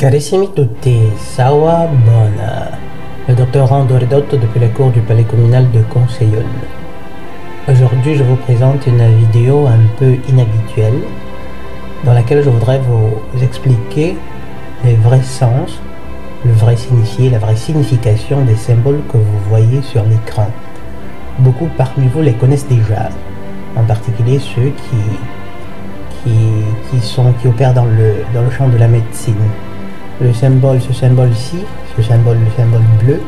Carissimi tutti, Sawa Bona, le docteur Rando Ridotto depuis les cours du palais communal de Conseilleul. Aujourd'hui, je vous présente une vidéo un peu inhabituelle dans laquelle je voudrais vous expliquer les vrais sens, le vrai signifié, la vraie signification des symboles que vous voyez sur l'écran. Beaucoup parmi vous les connaissent déjà, en particulier ceux qui opèrent dans le champ de la médecine. Ce symbole-ci, le symbole bleu,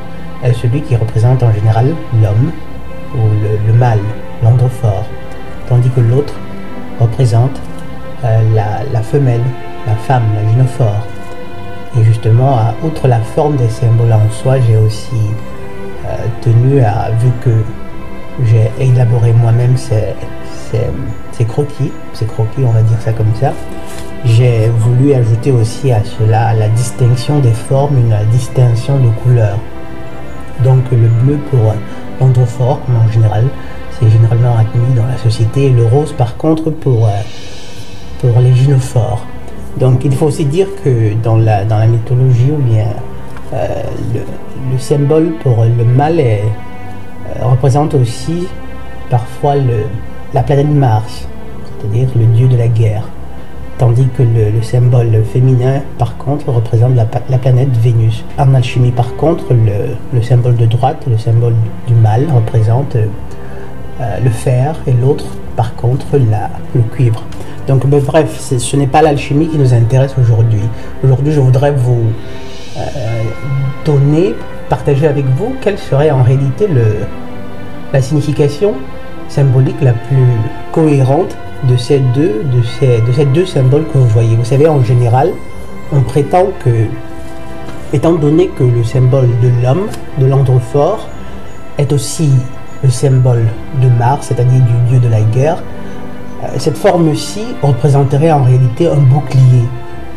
est celui qui représente en général l'homme ou le mâle, l'androphore, tandis que l'autre représente la femelle, la femme, la gynophore. Et justement, outre la forme des symboles en soi, j'ai aussi tenu à, vu que j'ai élaboré moi-même ces croquis, on va dire ça comme ça, j'ai voulu ajouter aussi à cela, à la distinction des formes, une distinction de couleurs. Donc le bleu pour l'androphore, en général, c'est généralement admis dans la société, et le rose par contre pour les gynophores. Donc il faut aussi dire que dans la mythologie, ou bien le symbole pour le mâle représente aussi parfois la planète Mars, c'est-à-dire le dieu de la guerre. Tandis que le symbole féminin, par contre, représente la planète Vénus. En alchimie, par contre, le symbole de droite, le symbole du mâle, représente le fer, et l'autre, par contre, le cuivre. Donc, bref, ce n'est pas l'alchimie qui nous intéresse aujourd'hui. Aujourd'hui, je voudrais vous partager avec vous quelle serait en réalité la signification symbolique la plus cohérente de ces deux symboles que vous voyez. Vous savez, en général, on prétend que, étant donné que le symbole de l'homme, de l'androphore, est aussi le symbole de Mars, c'est-à-dire du dieu de la guerre, cette forme-ci représenterait en réalité un bouclier.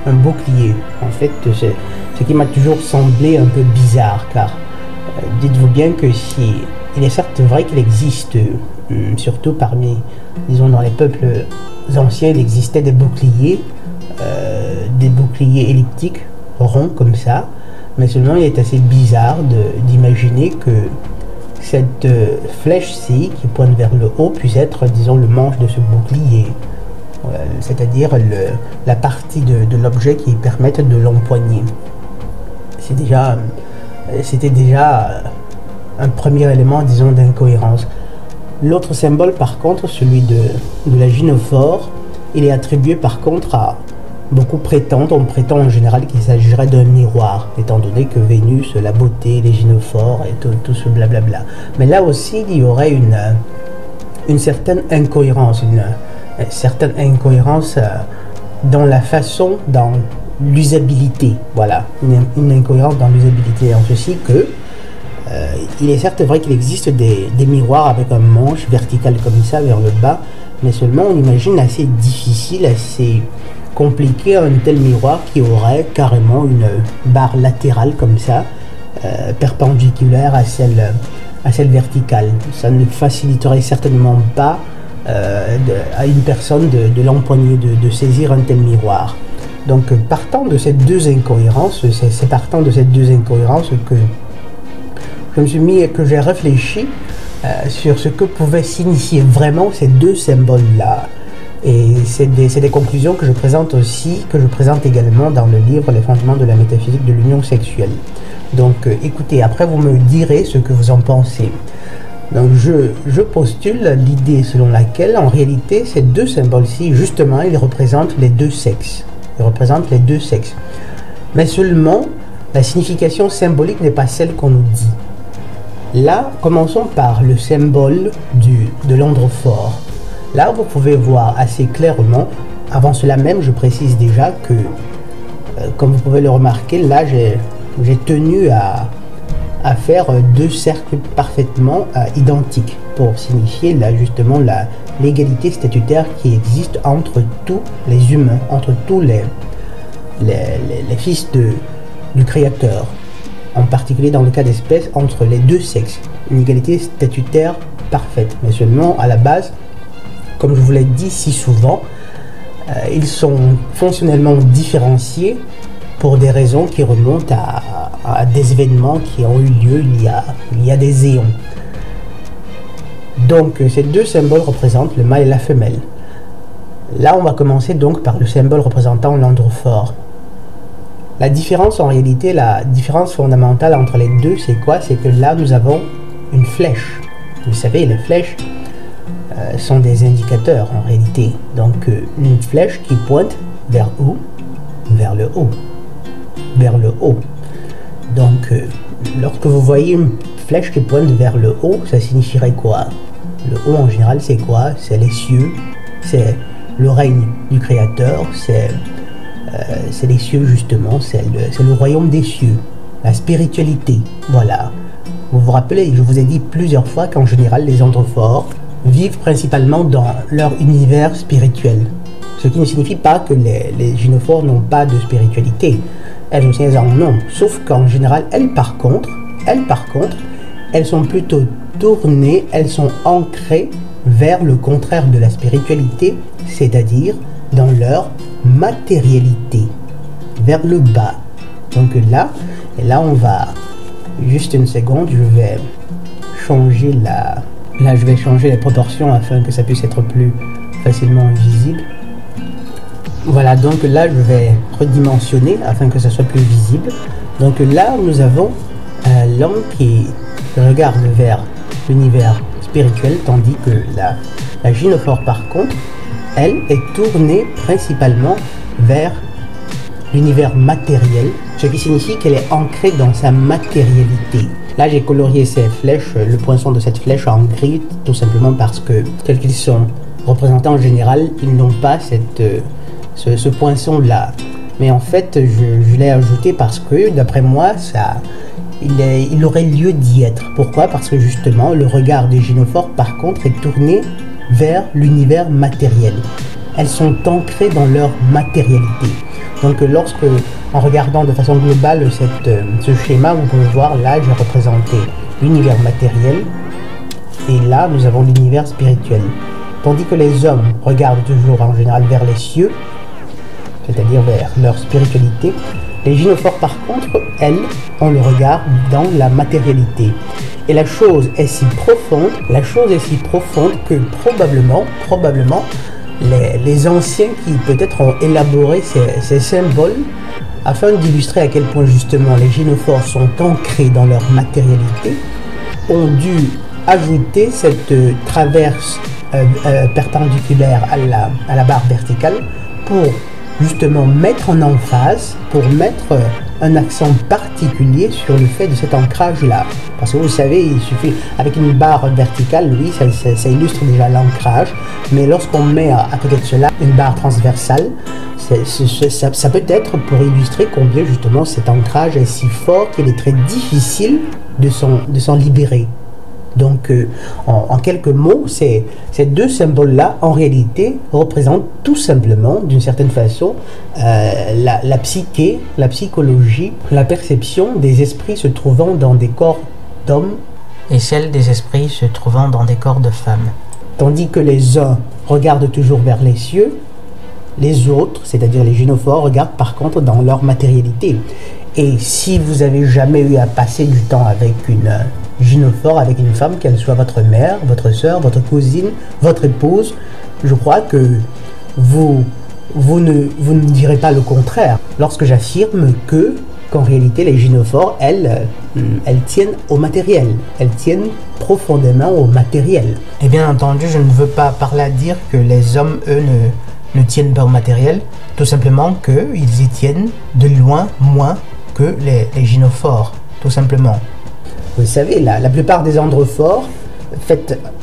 Un bouclier, en fait, ce qui m'a toujours semblé un peu bizarre, car dites-vous bien que il est certes vrai qu'il existe, surtout parmi, disons, dans les peuples anciens, il existait des boucliers elliptiques, ronds comme ça, mais seulement il est assez bizarre d'imaginer que cette flèche-ci, qui pointe vers le haut, puisse être, disons, le manche de ce bouclier, c'est-à-dire la partie de l'objet qui permette de l'empoigner. C'était déjà un premier élément, disons, d'incohérence. L'autre symbole, par contre, celui de la gynophore, il est attribué par contre à beaucoup prétendent. On prétend en général qu'il s'agirait d'un miroir, étant donné que Vénus, la beauté, les gynophores et tout ce blablabla. Mais là aussi, il y aurait une certaine incohérence, dans la façon, dans l'usabilité. Voilà, une incohérence dans l'usabilité, en ceci que il est certes vrai qu'il existe des miroirs avec un manche vertical comme ça vers le bas, mais seulement on imagine assez difficile, assez compliqué un tel miroir qui aurait carrément une barre latérale comme ça, perpendiculaire à celle verticale. Ça ne faciliterait certainement pas à une personne de l'empoigner, de saisir un tel miroir. Donc partant de ces deux incohérences, c'est partant de ces deux incohérences que j'ai réfléchi sur ce que pouvaient signifier vraiment ces deux symboles-là. Et c'est des conclusions que je présente également dans le livre Les fondements de la métaphysique de l'union sexuelle. Donc écoutez, après vous me direz ce que vous en pensez. Donc je postule l'idée selon laquelle en réalité ces deux symboles-ci, justement, ils représentent les deux sexes. Ils représentent les deux sexes. Mais seulement, la signification symbolique n'est pas celle qu'on nous dit. Là, commençons par le symbole de l'androphore. Là, vous pouvez voir assez clairement, avant cela même, je précise déjà que, comme vous pouvez le remarquer, là, j'ai tenu à faire deux cercles parfaitement identiques pour signifier là, justement l'égalité statutaire qui existe entre tous les humains, entre tous les fils du Créateur. En particulier dans le cas d'espèce entre les deux sexes, une égalité statutaire parfaite. Mais seulement à la base, comme je vous l'ai dit si souvent, ils sont fonctionnellement différenciés pour des raisons qui remontent à des événements qui ont eu lieu il y a des éons. Donc ces deux symboles représentent le mâle et la femelle. Là on va commencer donc par le symbole représentant l'androphore. La différence en réalité, la différence fondamentale entre les deux, c'est quoi? C'est que là nous avons une flèche. Vous savez, les flèches sont des indicateurs en réalité. Donc une flèche qui pointe vers où? Vers le haut. Vers le haut. Donc lorsque vous voyez une flèche qui pointe vers le haut, ça signifierait quoi? Le haut en général c'est quoi? C'est les cieux, c'est le règne du Créateur, c'est les cieux justement, c'est le royaume des cieux, la spiritualité, voilà. Vous vous rappelez, je vous ai dit plusieurs fois qu'en général les androphores vivent principalement dans leur univers spirituel. Ce qui ne signifie pas que les gynophores n'ont pas de spiritualité. Elles aussi elles en ont, sauf qu'en général elles par contre, elles sont plutôt tournées, elles sont ancrées vers le contraire de la spiritualité, c'est-à-dire dans leur matérialité, vers le bas. Donc là on va, juste une seconde, je vais changer je vais changer les proportions afin que ça puisse être plus facilement visible. Voilà, donc là je vais redimensionner afin que ça soit plus visible. Donc là nous avons l'homme qui regarde vers l'univers spirituel, tandis que la gynophore par contre, elle est tournée principalement vers l'univers matériel, ce qui signifie qu'elle est ancrée dans sa matérialité. Là j'ai colorié ces flèches, le poinçon de cette flèche en gris, tout simplement parce que tels qu'ils sont représentés en général, ils n'ont pas ce poinçon là. Mais en fait je l'ai ajouté parce que d'après moi il aurait lieu d'y être. Pourquoi? Parce que justement le regard des gynophores par contre est tourné vers l'univers matériel. Elles sont ancrées dans leur matérialité. Donc lorsque, en regardant de façon globale ce schéma, vous pouvez voir, là j'ai représenté l'univers matériel et là nous avons l'univers spirituel. Tandis que les hommes regardent toujours en général vers les cieux, c'est-à-dire vers leur spiritualité, les gynophores par contre, elles, ont le regard dans la matérialité. Et la chose est si profonde, que probablement, les anciens qui peut-être ont élaboré ces symboles, afin d'illustrer à quel point justement les gynophores sont ancrés dans leur matérialité, ont dû ajouter cette traverse perpendiculaire à la barre verticale pour justement mettre en emphase, pour mettre un accent particulier sur le fait de cet ancrage là. Parce que vous savez, il suffit, avec une barre verticale, oui, ça illustre déjà l'ancrage, mais lorsqu'on met à côté de cela une barre transversale, ça peut être pour illustrer combien justement cet ancrage est si fort qu'il est très difficile de s'en libérer. Donc en quelques mots, ces deux symboles-là, en réalité, représentent tout simplement, d'une certaine façon, la psyché, la psychologie, la perception des esprits se trouvant dans des corps d'hommes et celle des esprits se trouvant dans des corps de femmes. Tandis que les uns regardent toujours vers les cieux, les autres, c'est-à-dire les gynophores, regardent par contre dans leur matérialité. Et si vous avez jamais eu à passer du temps avec une gynophore, avec une femme, qu'elle soit votre mère, votre soeur, votre cousine, votre épouse, je crois que vous ne direz pas le contraire lorsque j'affirme qu'en réalité les gynophores, elles tiennent au matériel, elles tiennent profondément au matériel. Et bien entendu, je ne veux pas par là dire que les hommes, eux, ne tiennent pas au matériel, tout simplement qu'ils y tiennent de loin moins que les gynophores, tout simplement. Vous savez, la plupart des androphores,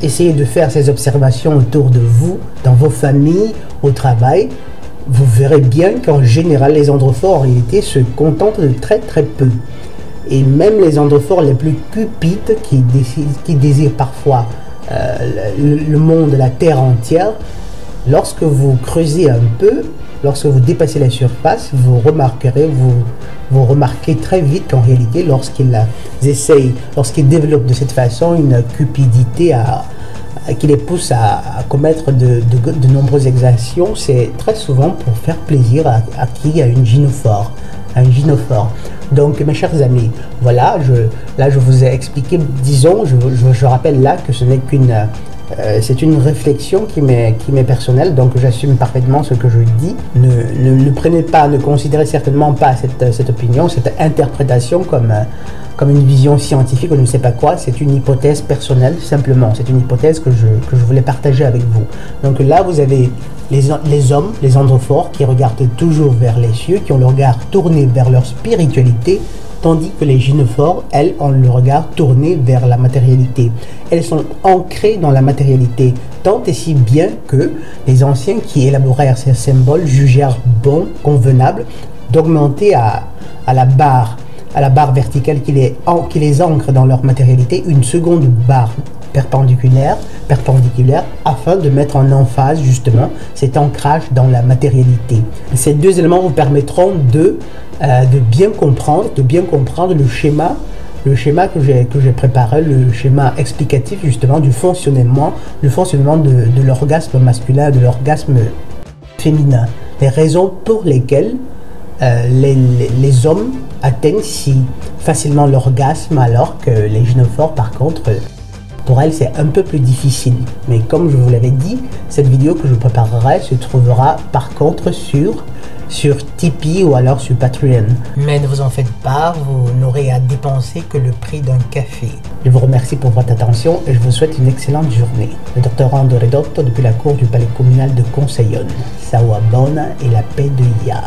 essayez de faire ces observations autour de vous, dans vos familles, au travail. Vous verrez bien qu'en général, les androphores, en réalité, se contentent de très très peu. Et même les androphores les plus cupides, qui désirent parfois le monde, la terre entière, lorsque vous creusez un peu, lorsque vous dépassez la surface, vous remarquez très vite qu'en réalité, lorsqu'ils développent de cette façon une cupidité qui les pousse à commettre de nombreuses exactions, c'est très souvent pour faire plaisir à une gynophore. un gynophore. Donc mes chers amis, voilà, là je vous ai expliqué, disons, je rappelle là que ce n'est qu'une... c'est une réflexion qui m'est personnelle, donc j'assume parfaitement ce que je dis. Ne prenez pas, ne considérez certainement pas cette opinion, cette interprétation comme une vision scientifique ou je ne sais pas quoi. C'est une hypothèse personnelle, simplement. C'est une hypothèse que je voulais partager avec vous. Donc là, vous avez les hommes, les androphores, qui regardent toujours vers les cieux, qui ont le regard tourné vers leur spiritualité, tandis que les gynophores, elles, ont le regard tourné vers la matérialité. Elles sont ancrées dans la matérialité, tant et si bien que les anciens qui élaborèrent ces symboles jugèrent bon, convenable, d'augmenter à la barre verticale qui les ancre dans leur matérialité, une seconde barre perpendiculaire afin de mettre en emphase justement cet ancrage dans la matérialité. Ces deux éléments vous permettront de bien comprendre le schéma que j'ai préparé, le schéma explicatif justement du fonctionnement de l'orgasme masculin, de l'orgasme féminin. Les raisons pour lesquelles les hommes atteignent si facilement l'orgasme alors que les gynophores par contre, pour elles c'est un peu plus difficile. Mais comme je vous l'avais dit, cette vidéo que je préparerai se trouvera par contre sur Tipeee ou alors sur Patreon. Mais ne vous en faites pas, vous n'aurez à dépenser que le prix d'un café. Je vous remercie pour votre attention et je vous souhaite une excellente journée. Le Dr Ando Redotto depuis la cour du palais communal de Conseillonne. Sawa Bona et la paix de Ya.